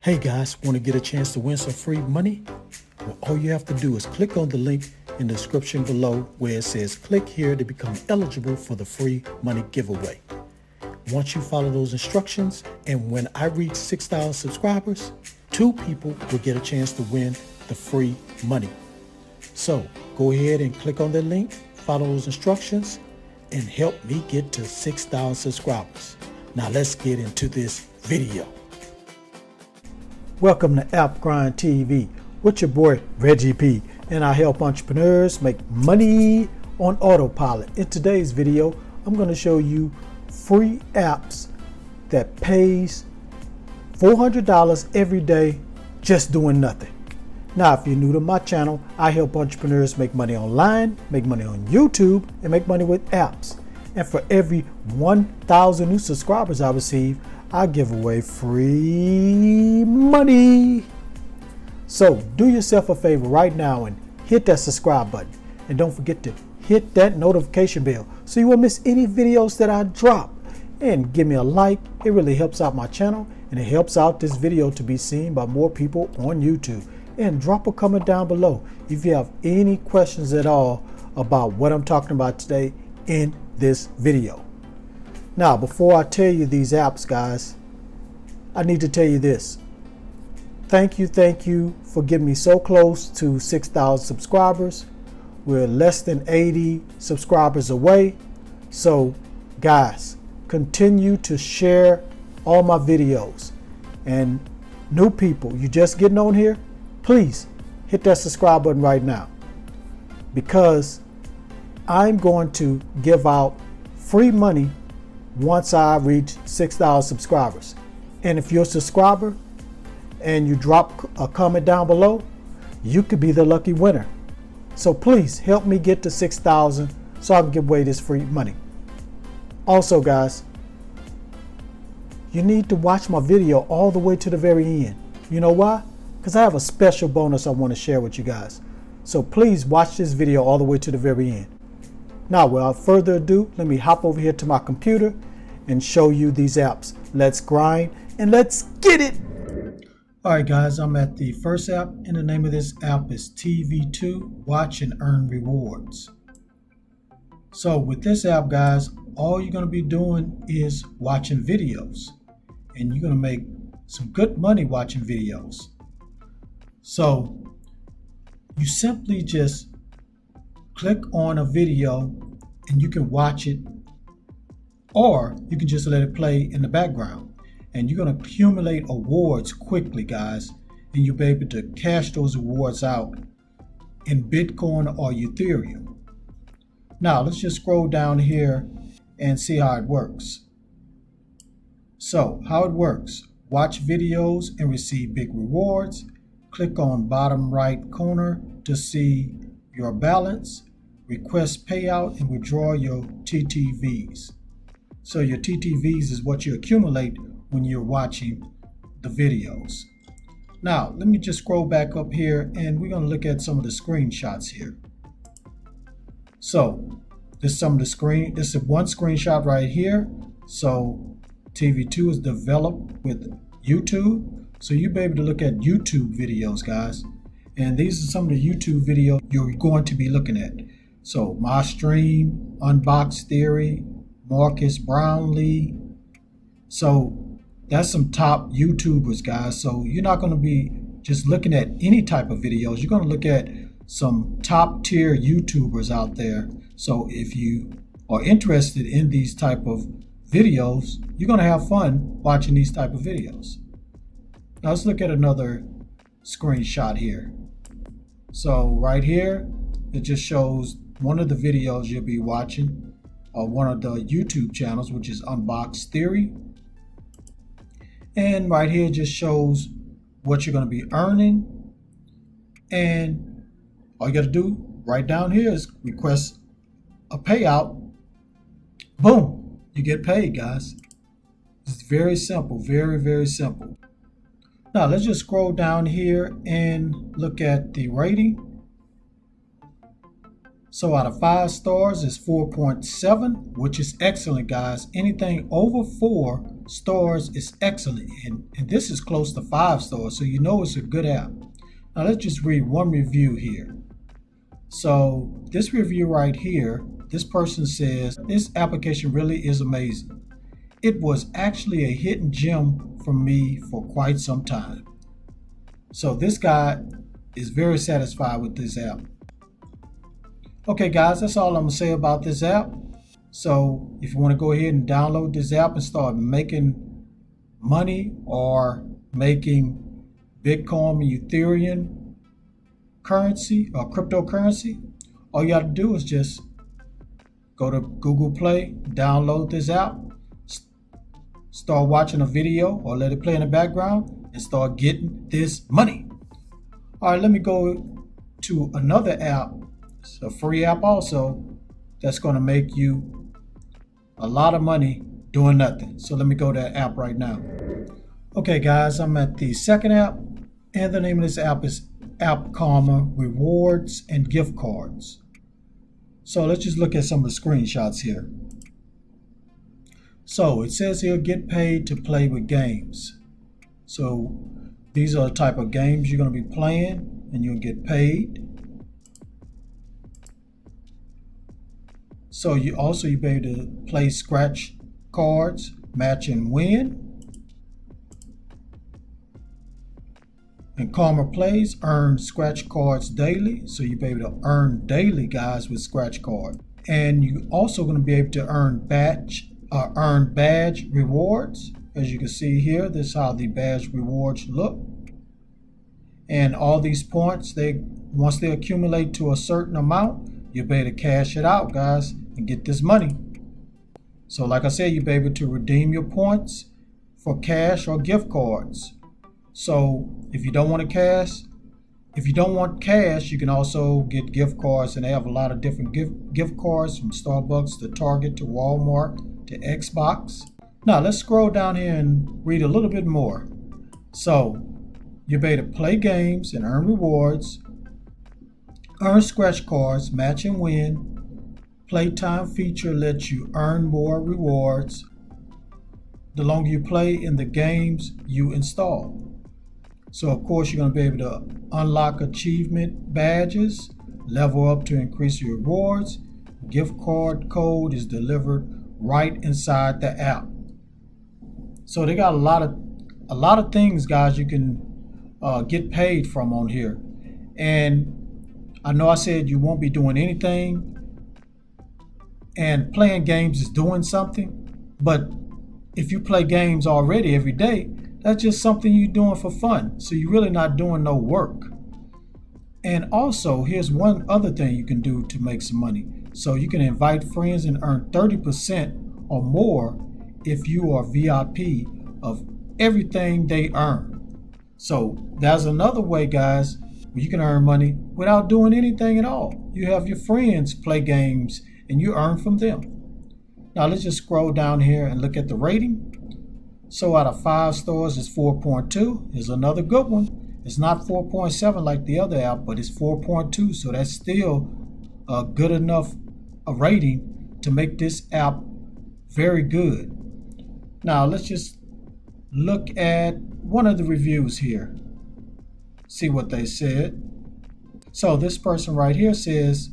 Hey guys, want to get a chance to win some free money? Well, all you have to do is click on the link in the description below where it says click here to become eligible for the free money giveaway. Once you follow those instructions, and when I reach 6,000 subscribers, 2 people will get a chance to win the free money. So go ahead and click on that link, follow those instructions, and help me get to 6,000 subscribers. Now let's get into this video. Welcome to AppGrind TV with your boy Reggie P, and I help entrepreneurs make money on autopilot. In today's video, I'm going to show you free apps that pays $400 every day just doing nothing. Now, if you're new to my channel, I help entrepreneurs make money online, make money on YouTube, and make money with apps. And for every 1,000 new subscribers I receive, I give away free money. So do yourself a favor right now and hit that subscribe button. And don't forget to hit that notification bell so you won't miss any videos that I drop. And give me a like. It really helps out my channel, and it helps out this video to be seen by more people on YouTube. And drop a comment down below if you have any questions at all about what I'm talking about today in this video. Now, before I tell you these apps, guys, I need to tell you this. Thank you for getting me so close to 6,000 subscribers. We're less than 80 subscribers away. So, guys, continue to share all my videos. And new people, you just getting on here, please hit that subscribe button right now, because I'm going to give out free money once I reach 6,000 subscribers. And if you're a subscriber and you drop a comment down below, you could be the lucky winner. So please help me get to 6,000 so I can give away this free money. Also, guys, you need to watch my video all the way to the very end. You know why? Because I have a special bonus I want to share with you guys. So please watch this video all the way to the very end. Now, without further ado, let me hop over here to my computer and show you these apps. Let's grind and let's get it. All right, guys, I'm at the first app, and the name of this app is TV2, Watch and Earn Rewards. So with this app, guys, all you're going to be doing is watching videos, and you're going to make some good money watching videos. So you simply just click on a video and you can watch it, or you can just let it play in the background, and you're going to accumulate awards quickly, guys, and you'll be able to cash those awards out in Bitcoin or Ethereum. Now let's just scroll down here and see how it works. So how it works: watch videos and receive big rewards. Click on bottom right corner to see your balance, request payout, and withdraw your TTVs. So your TTVs is what you accumulate when you're watching the videos. Now, let me just scroll back up here, and we're going to look at some of the screenshots here. So this is this is one screenshot right here. So TV2 is developed with YouTube. So you'll be able to look at YouTube videos, guys. And these are some of the YouTube videos you're going to be looking at. So my stream, Unbox Theory, Marcus Brownlee. So that's some top YouTubers, guys. So you're not going to be just looking at any type of videos. You're going to look at some top tier YouTubers out there. So if you are interested in these type of videos, you're going to have fun watching these type of videos. Now let's look at another screenshot here. So right here, it just shows one of the videos you'll be watching, or one of the YouTube channels, which is Unbox Theory. And right here just shows what you're going to be earning. And all you got to do right down here is request a payout. Boom, you get paid, guys. It's very simple, very simple. Now let's just scroll down here and look at the rating. So out of 5 stars is 4.7, which is excellent, guys. Anything over 4 stars is excellent, and this is close to 5 stars, so you know it's a good app. Now let's just read one review here. So this review right here, this person says, this application really is amazing. It was actually a hidden gem for me for quite some time. So this guy is very satisfied with this app. Okay guys, that's all I'm gonna say about this app. So if you want to go ahead and download this app and start making money or making Bitcoin and Ethereum currency or cryptocurrency, all you have to do is just go to Google Play, download this app, start watching a video or let it play in the background and start getting this money. All right, let me go to another app. It's a free app also that's going to make you a lot of money doing nothing. So let me go to that app right now. Okay guys, I'm at the second app, and the name of this app is AppGrind Rewards and Gift Cards. So let's just look at some of the screenshots here. So it says here, get paid to play with games. So these are the type of games you're going to be playing and you'll get paid. So you'll be able to play scratch cards, match and win. And Karma Plays, earn scratch cards daily. So you'll be able to earn daily, guys, with scratch cards. And you're also going to be able to earn badge rewards. As you can see here, this is how the badge rewards look. And all these points, once they accumulate to a certain amount, you'll be able to cash it out, guys, and get this money. So like I said, you'll be able to redeem your points for cash or gift cards. So if you don't want cash, you can also get gift cards, and they have a lot of different gift cards from Starbucks to Target to Walmart to Xbox. Now let's scroll down here and read a little bit more. So you'll be able to play games and earn rewards, earn scratch cards, match and win. Playtime feature lets you earn more rewards the longer you play in the games you install. So of course, you're going to be able to unlock achievement badges, level up to increase your rewards. Gift card code is delivered right inside the app. So they got a lot of things, guys, you can get paid from on here. And I know I said you won't be doing anything, and playing games is doing something, but if you play games already every day, that's just something you're doing for fun. So you're really not doing no work. And also, here's one other thing you can do to make some money. So you can invite friends and earn 30% or more if you are VIP of everything they earn. So that's another way, guys, where you can earn money without doing anything at all. You have your friends play games and you earn from them. Now let's just scroll down here and look at the rating. So out of 5 stars, it's 4.2. Here's another good one. It's not 4.7 like the other app, but it's 4.2. So that's still a good enough a rating to make this app very good. Now let's just look at one of the reviews here. See what they said. So this person right here says,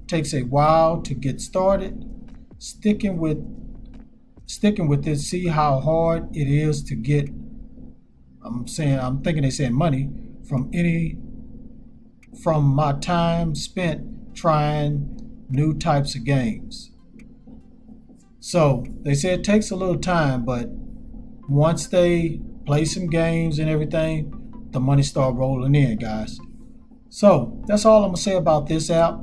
takes a while to get started. Sticking with it, see how hard it is to get, I'm thinking they said money from my time spent trying new types of games. So they said it takes a little time, but once they play some games and everything, the money start rolling in, guys. So that's all I'm gonna say about this app.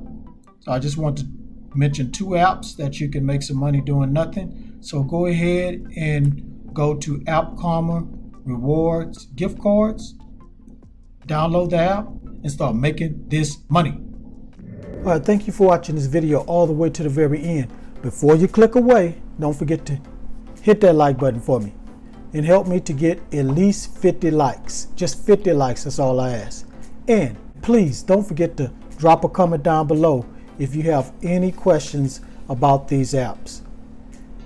I just want to mention 2 apps that you can make some money doing nothing. So go ahead and go to AppGrind Rewards Gift Cards, download the app, and start making this money. All right, thank you for watching this video all the way to the very end. Before you click away, don't forget to hit that like button for me and help me to get at least 50 likes. Just 50 likes, that's all I ask. And please don't forget to drop a comment down below if you have any questions about these apps.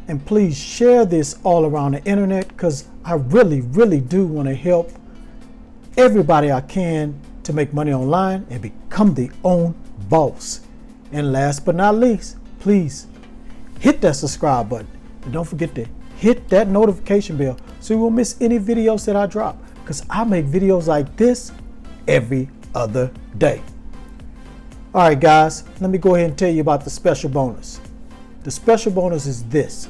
And please share this all around the internet, because I really do want to help everybody I can to make money online and become their own boss. And last but not least, please hit that subscribe button and don't forget to hit that notification bell so you won't miss any videos that I drop, because I make videos like this every other day. All right, guys, let me go ahead and tell you about the special bonus. The special bonus is this.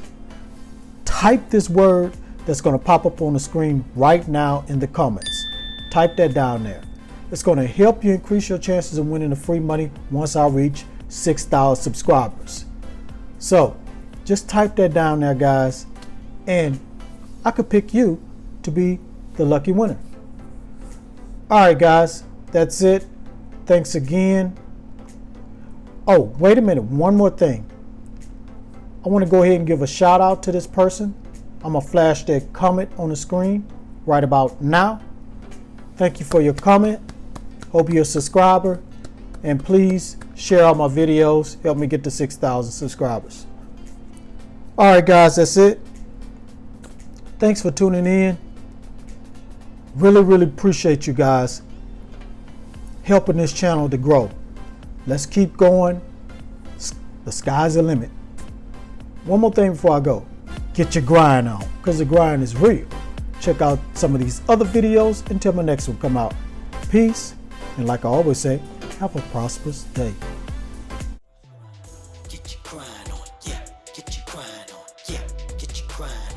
Type this word that's going to pop up on the screen right now in the comments. Type that down there. It's going to help you increase your chances of winning the free money once I reach 6,000 subscribers. So just type that down there, guys, and I could pick you to be the lucky winner. All right, guys, that's it. Thanks again. Oh, wait a minute. One more thing. I want to go ahead and give a shout out to this person. I'm going to flash their comment on the screen right about now. Thank you for your comment. Hope you're a subscriber. And please share all my videos. Help me get to 6,000 subscribers. All right, guys, that's it. Thanks for tuning in. Really appreciate you guys helping this channel to grow. Let's keep going. The sky's the limit. One more thing before I go. Get your grind on, because the grind is real. Check out some of these other videos until my next one come out. Peace, and like I always say, have a prosperous day. Get your grind on, yeah. Get your grind on, yeah. Get your grind on.